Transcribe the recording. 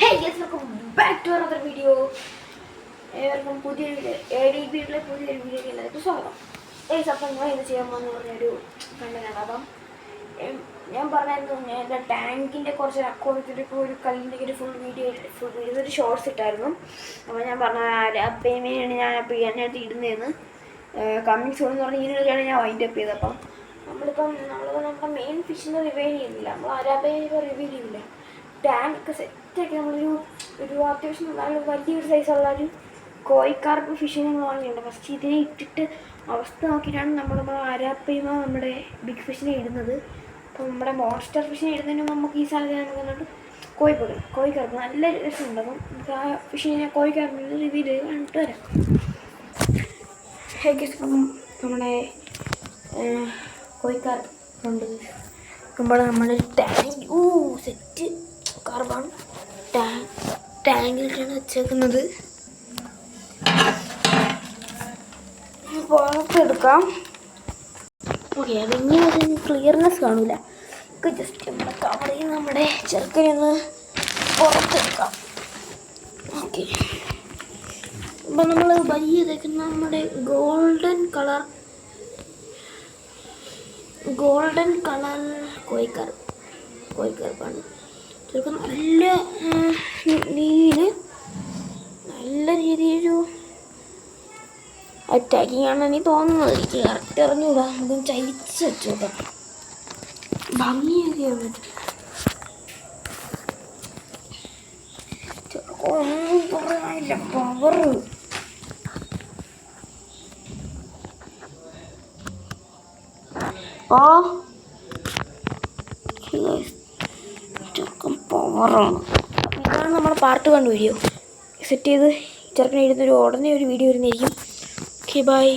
Hey guys, welcome back to another video. ഏവർക്കും പുതിയൊരു ADBയുടെ പുതിയൊരു വീഡിയോയിലേക്ക് സ്വാഗതം. അപ്പം ഞാൻ ഇത് ചെയ്യാൻ പോകുന്ന പറഞ്ഞൊരു കണ്ടനാണ്. അപ്പം ഞാൻ പറഞ്ഞായിരുന്നു ഞാൻ എൻ്റെ ടാങ്കിൻ്റെ കുറച്ച് അക്കൗണ്ടിലേക്ക് ഒരു കല്ലിൻ്റെ ഒരു ഫുൾ വീഡിയോ ഒരു ഷോർട്സ് ഇട്ടായിരുന്നു. അപ്പോൾ ഞാൻ പറഞ്ഞ പേയ്മെൻറ്റാണ് ഞാൻ അപ്പോൾ അതിനകത്ത് ഇടുന്നതെന്ന് കമ്മിങ് സോൺ എന്ന് പറഞ്ഞാൽ ഇതിനൊക്കെയാണ് ഞാൻ വൈൻഡ് അപ്പ് ചെയ്തത്. അപ്പം നമ്മളിപ്പം നമ്മുടെ മെയിൻ ഫിഷിനെ റിവൈൽ ചെയ്യുന്നില്ല, നമ്മൾ അരാബേനെ റിവീൽ ചെയ്യില്ല. ടാങ്ക് സെറ്റാക്കി നമ്മളൊരു അത്യാവശ്യം നല്ല വലിയൊരു സൈസുള്ള ഒരു കോയിക്കാർപ്പ് ഫിഷിനെ നമ്മൾ വാങ്ങിയിട്ടുണ്ട്. ഫസ്റ്റ് ഇതിനെ ഇട്ടിട്ട് അവസ്ഥ നോക്കിയിട്ടാണ് നമ്മൾ അരാപ്പയുമ നമ്മുടെ ബിഗ് ഫിഷിനെ ഇടുന്നത്. അപ്പോൾ നമ്മുടെ മോൺസ്റ്റർ ഫിഷിനെ ഇടുന്നതിന് നമുക്ക് ഈ സാധനം കണ്ടിട്ട് കോയിക്കാർപ്പ് നല്ല രസമുണ്ട്. അപ്പം നമുക്ക് ആ ഫിഷിനെ കോയിക്കാർപ്പിന് റിവീൽ ചെയ്ത് കണ്ടിട്ട് വരാം. നമ്മുടെ കോയിക്കാർപ്പ് ഉണ്ട് നോക്കുമ്പോൾ നമ്മൾ ടാങ്ക് സെറ്റ് കാർബാണ് ടാങ്കിലിട്ടാണ് വെച്ചേക്കുന്നത്. പുറത്തെടുക്കാം. ഓക്കെ, അതിങ്ങനെ ഒരു ക്ലിയർനെസ് കാണില്ല. ജസ്റ്റ് നമ്മുടെ കവറിൽ നമ്മുടെ ചെറുക്കനൊന്ന് പുറത്തെടുക്കാം. ഓക്കെ, അപ്പം നമ്മൾ ബൈ ചെയ്തേക്കുന്ന നമ്മുടെ ഗോൾഡൻ കളർ കോയിക്കാർപ്പാണ്. ചിലപ്പോൾ നല്ല രീതിയിലൊരു അറ്റാക്കിങ് ആണെന്ന് എനിക്ക് തോന്നുന്നത്. എനിക്ക് കറക്റ്റ് അറിഞ്ഞൂടാ. നമുക്ക് ചരിച്ച് വെച്ചു നോക്കാം. ഭംഗിയൊക്കെ ഒന്നും പറയാനില്ല. പവർ ചെറുക്കൻ പവറാണ്. ഇതാണ് നമ്മുടെ പാർട്ട് 1 വീഡിയോ. സെറ്റ് ചെയ്ത് ചെറുക്കനെ എഴുതുന്നൊരു ഉടനെ ഒരു വീഡിയോ വരുന്നതായിരിക്കും. Okay, by.